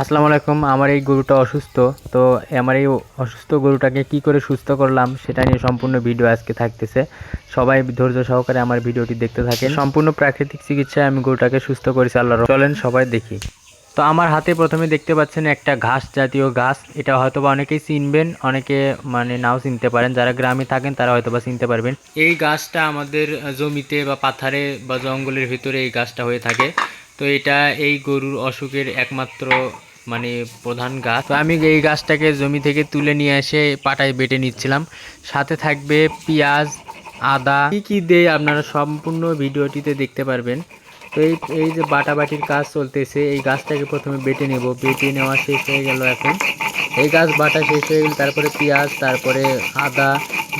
আসসালামু আলাইকুম। আমার এই গরুটা অসুস্থ। তো আমার এই অসুস্থ গরুটাকে কি করে সুস্থ করলাম সেটা নিয়ে সম্পূর্ণ ভিডিও আজকে থাকতেছে। সবাই ধৈর্য সহকারে আমার ভিডিওটি দেখতে থাকেন। সম্পূর্ণ প্রাকৃতিক চিকিৎসায় আমি গরুটাকে সুস্থ করেছি আল্লাহর। চলেন সবাই দেখি। তো আমার হাতে প্রথমে দেখতে পাচ্ছেন একটা ঘাস জাতীয় গাছ। এটা হয়তোবা অনেকেই চিনবেন, অনেকে নাও চিনতে পারেন। যারা গ্রামে থাকেন তারা হয়তোবা চিনতে পারবেন। এই গাছটা আমাদের জমিতে বা পাথারে বা জঙ্গলের ভিতরে এই গাছটা হয়ে থাকে। তো এটা এই গরুর অসুখের একমাত্র প্রধান গাছ। তো আমি এই গাছটাকে জমি থেকে তুলে নিয়ে এসে পাটায় বেটে নিচ্ছিলাম। সাথে থাকবে পেঁয়াজ, আদা, কি কি দেয় আপনারা সম্পূর্ণ ভিডিওটিতে দেখতে পারবেন। তো এই যে বাটাবাটির কাজ চলতেছে, এই গাছটাকে প্রথমে বেটে নেব। বেটে নেওয়া শেষ হয়ে গেল। এখন এই গাছ বাটা শেষ হয়ে গেলে তারপরে পেঁয়াজ, তারপরে আদা,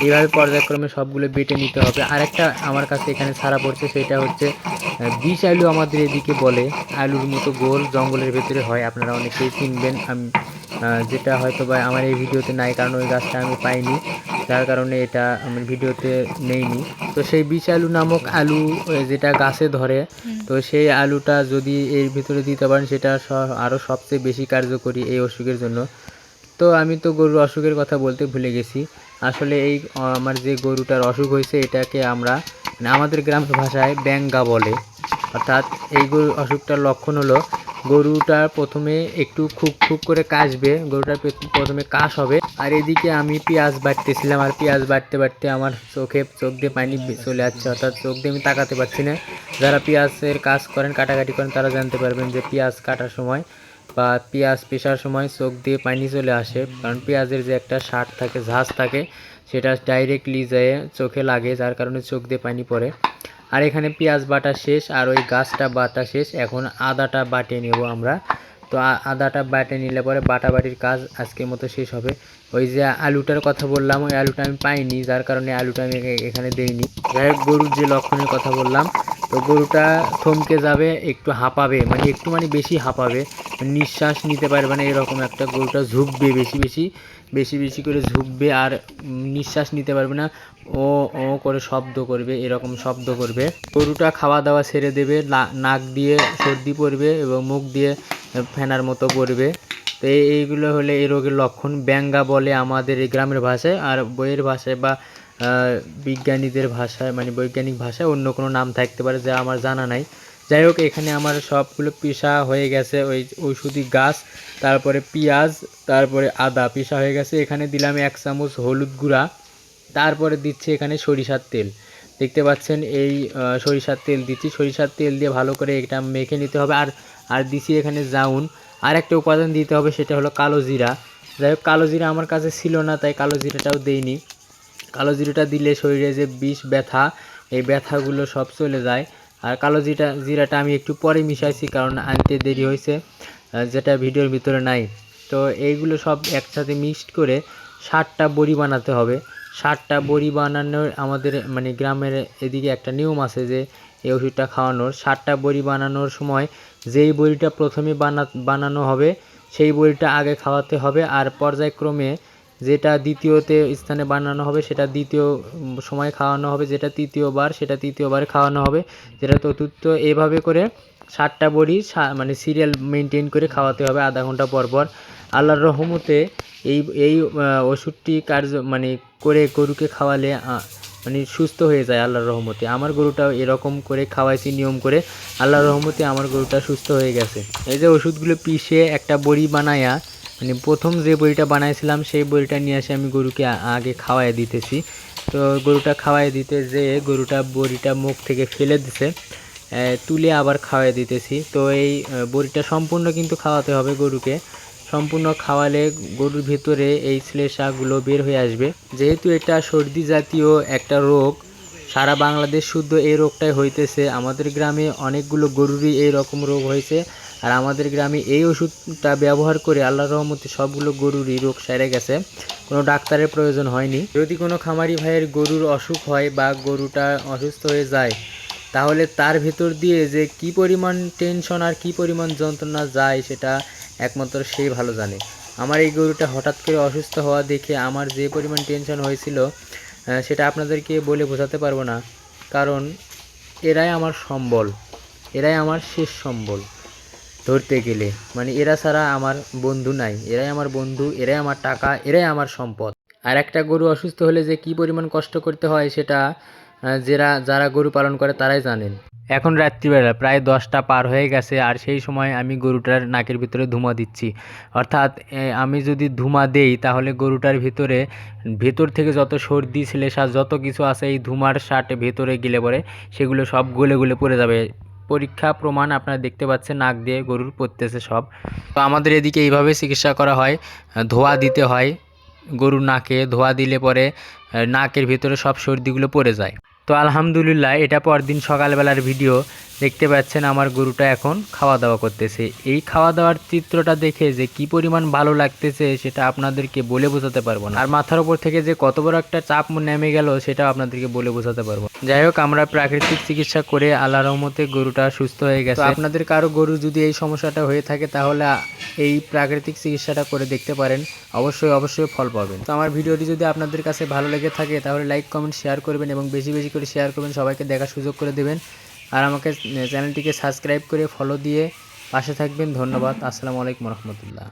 এইভাবে পর্যায়ক্রমে সবগুলো বেটে নিতে হবে। আরেকটা আমার কাছে এখানে ছাড়া পড়ছে, সেটা হচ্ছে বিষ আলু আমাদের এদিকে বলে। আলুর মতো গোল, জঙ্গলের ভেতরে হয়, আপনারা অনেকেই চিনবেন। আমি যেটা হয়তো বা আমার এই ভিডিওতে নাই, কারণ ওই গাছটা আমি পাইনি, যার কারণে এটা আমি ভিডিওতে নেইনি। তো সেই বিষ আলু নামক আলু যেটা গাছে ধরে, তো সেই আলুটা যদি এর ভিতরে দিতে পারেন সেটা আরও সবচেয়ে বেশি কার্যকরী এই অসুখের জন্য। তো আমি তো গরুর অসুখের কথা বলতে ভুলে গেছি। আসলে এই আমার যে গরুটার অসুখ হয়েছে এটাকে আমরা আমাদের গ্রামের ভাষায় ব্যাঙ্গা বলে। অর্থাৎ এই গরুর অসুখটার লক্ষণ হলো গরুটা প্রথমে একটু খুব খুব করে কাশবে, গরুটার প্রথমে কাশ হবে। আর এদিকে আমি পেঁয়াজ বাটতেছিলাম, আর পেঁয়াজ বাটতে বাটতে আমার চোখ দিয়ে পানি চলে যাচ্ছে, অর্থাৎ চোখ দিয়ে আমি তাকাতে পারছি না। যারা পেঁয়াজের কাজ করেন, কাটাকাটি করেন, তারা জানতে পারবেন যে পেঁয়াজ কাটার সময় বা পেঁয়াজ পেশার সময় চোখ দিয়ে পানি চলে আসে, কারণ পেঁয়াজের যে একটা শাঁট থাকে, ঝাঁজ থাকে, সেটা ডাইরেক্টলি যেয়ে চোখে লাগে, যার কারণে চোখ দিয়ে পানি পড়ে। আর এখানে পেঁয়াজ বাটা শেষ, আর ওই গাছটা বাটা শেষ। এখন আদাটা বাটে নেব আমরা। তো আদাটা বাটে নিলে পরে বাটাবাটির কাজ আজকের মতো শেষ হবে। ওই যে আলুটার কথা বললাম, ওই আলুটা আমি পাইনি, যার কারণে আলুটা আমি এখানে দেইনি। যাই হোক, গরুর যে লক্ষণের কথা বললাম, তো গরুটা থমকে যাবে, একটু হাঁপাবে, একটু বেশি হাঁপাবে, নিঃশ্বাস নিতে পারবে না, এরকম একটা। গরুটা ঝুঁকবে, বেশি বেশি বেশি বেশি করে ঝুঁকবে, আর নিঃশ্বাস নিতে পারবে না। ও ও করে শব্দ করবে, এরকম শব্দ করবে। গরুটা খাওয়া দাওয়া ছেড়ে দেবে, নাক দিয়ে সর্দি পড়বে এবং মুখ দিয়ে ফেনার মতো পড়বে। তো এইগুলো হলে এই রোগের লক্ষণ। ব্যাঙ্গা বলে আমাদের এই গ্রামের ভাষায়, আর বইয়ের ভাষায় বা বিজ্ঞানীদের ভাষায় বৈজ্ঞানিক ভাষায় অন্য কোনো নাম থাকতে পারে, যা আমার জানা নাই। যাই হোক, এখানে আমার সবগুলো পিষা হয়ে গেছে। ওই ঔষধি গাছ, তারপরে পেঁয়াজ, তারপরে আদা পিষা হয়ে গেছে। এখানে দিলাম 1 চামচ হলুদ গুঁড়া, তারপরে দিচ্ছি এখানে সরিষার তেল। দেখতে পাচ্ছেন এই সরিষার তেল দিচ্ছি। সরিষার তেল দিয়ে ভালো করে এটা মেখে নিতে হবে। আর আর দিচ্ছি এখানে জাউন। আর একটা উপাদান দিতে হবে, সেটা হলো কালো জিরা। যাই হোক, কালো জিরা আমার কাছে ছিল না, তাই কালো জিরাটাও দেইনি। কালো জিরাটা দিলে শরীরে যে বিষ ব্যথা, এই ব্যথাগুলো সব চলে যায়। আর কালো জিরাটা আমি একটু পরে মিশাইছি, কারণ আনতে দেরি হয়েছে, যেটা ভিডিওর ভিতরে নাই। তো এইগুলো সব একসাথে মিক্সড করে 60টা বড়ি বানাতে হবে। 60টা বড়ি বানানোর আমাদের গ্রামের এদিকে একটা নিয়ম আছে, যে এই ওষুধটা খাওয়ানোর। 60টা বড়ি বানানোর সময় যেই বড়িটা প্রথমে বানানো হবে সেই বড়িটা আগে খাওয়াতে হবে, আর পর্যায়ক্রমে যেটা দ্বিতীয়তে স্থানে বানানো হবে সেটা দ্বিতীয় সময় খাওয়ানো হবে, যেটা তৃতীয়বার সেটা তৃতীয়বারে খাওয়ানো হবে, যেটা চতুর্থ। এভাবে করে 60টা বড়ি সিরিয়াল মেনটেন করে খাওয়াতে হবে আধা ঘন্টা পর পর। আল্লাহর রহমতে এই এই ওষুধটি করে গরুকে খাওয়ালে সুস্থ হয়ে যায় আল্লাহর রহমতে। আমার গরুটাও এরকম করে খাওয়াইছি নিয়ম করে, আল্লাহর রহমতে আমার গরুটা সুস্থ হয়ে গেছে। এই যে ওষুধগুলো পিষে একটা বড়ি বানায়া, প্রথম যে বড়িটা বানাইছিলাম সেই বড়িটা নিয়ে এসে আমি গরুকে আগে খাওয়াই দিতেছি। তো গরুটা খাওয়াই দিতে যেয়ে গরুটা বড়িটা মুখ থেকে ফেলে দিছে, তুলে আবার খাওয়াই দিতেছি। তো এই বড়িটা সম্পূর্ণ কিন্তু খাওয়াতে হবে গরুকে। সম্পূর্ণ খাওয়ালে গরুর ভিতরে এই শ্লেষাগুলো বের হয়ে আসবে। যেহেতু এটা সর্দি জাতীয় একটা রোগ, সারা বাংলাদেশ শুদ্ধ এই রোগটাই হইতেছে। আমাদের গ্রামে অনেকগুলো গরুরই এই রকম রোগ হয়েছে, আর আমাদের গ্রামে এই ওষুধটা ব্যবহার করে আল্লাহর রহমতে সবগুলো গরুরই রোগ সেরে গেছে, কোনো ডাক্তারের প্রয়োজন হয়নি। যদি কোনো খামারি ভাইয়ের গরুর অসুখ হয় বা গরুটা অসুস্থ হয়ে যায়, তাহলে তার ভেতর দিয়ে যে কি পরিমাণ টেনশন আর কি পরিমাণ যন্ত্রণা যায় সেটা একমাত্র সেই ভালো জানে। আমার এই গরুটা হঠাৎ করে অসুস্থ হওয়া দেখে আমার যে পরিমাণ টেনশন হয়েছিল, সেটা আপনাদেরকে বলে বোঝাতে পারবো না। কারণ এরাই আমার সম্বল, এরাই আমার শেষ সম্বল। ধরতে গেলে, মানে এরা ছাড়া আমার বন্ধু নাই, এরাই আমার বন্ধু, এরাই আমার টাকা, এরাই আমার সম্পদ। আর একটা গরু অসুস্থ হলে যে কী পরিমাণ কষ্ট করতে হয় সেটা যারা গরু পালন করে তারাই জানেন। এখন রাত্রিবেলা প্রায় 10টা পার হয়ে গেছে, আর সেই সময় আমি গরুটার নাকের ভিতরে ধুমা দিচ্ছি। অর্থাৎ আমি যদি ধুমা দেই তাহলে গরুটার ভেতর থেকে যত সর্দি শ্লেষা যত কিছু আছে এই ধুমার সাটে ভেতরে গেলে পরে সেগুলো সব গলে গলে পড়ে যাবে। পরীক্ষা প্রমাণ আপনারা দেখতে পাচ্ছেন, নাক দিয়ে গরুর পড়তেছে সব। তো আমাদের এদিকে এইভাবে চিকিৎসা করা হয়, ধোয়া দিতে হয় গরুর নাকে। ধোয়া দিলে পরে নাকের ভিতরে সব সর্দিগুলো পড়ে যায়। তো আলহামদুলিল্লাহ, এটা পরদিন সকালবেলার ভিডিও। দেখতে পাচ্ছেন আমার গরুটা এখন খাওয়া দাওয়া করতেছে। এই খাওয়া দাওয়ার চিত্রটা দেখে যে কি পরিমাণ ভালো লাগতেছে সেটা আপনাদেরকে বলে বোঝাতে পারবো না। আর মাথার উপর থেকে যে কত বড় একটা চাপ নেমে গেল সেটা আপনাদেরকে বলে বোঝাতে পারবো না। যাই হোক, আমরা প্রাকৃতিক চিকিৎসা করে আল্লাহর রহমতে গরুটা সুস্থ হয়ে গেছে। তো আপনাদের কারো গরু যদি এই সমস্যাটা হয়ে থাকে তাহলে এই প্রাকৃতিক চিকিৎসাটা করে দেখতে পারেন, অবশ্যই ফল পাবেন। তো আমার ভিডিওটি যদি আপনাদের কাছে ভালো লেগে থাকে তাহলে লাইক কমেন্ট শেয়ার করবেন এবং বেশি বেশি করে শেয়ার করবেন, সবাইকে দেখার সুযোগ করে দেবেন। আর আমাকে চ্যানেলটিকে সাবস্ক্রাইব করে ফলো দিয়ে পাশে থাকবেন। ধন্যবাদ। আসসালামু আলাইকুম রহমতুল্লাহ।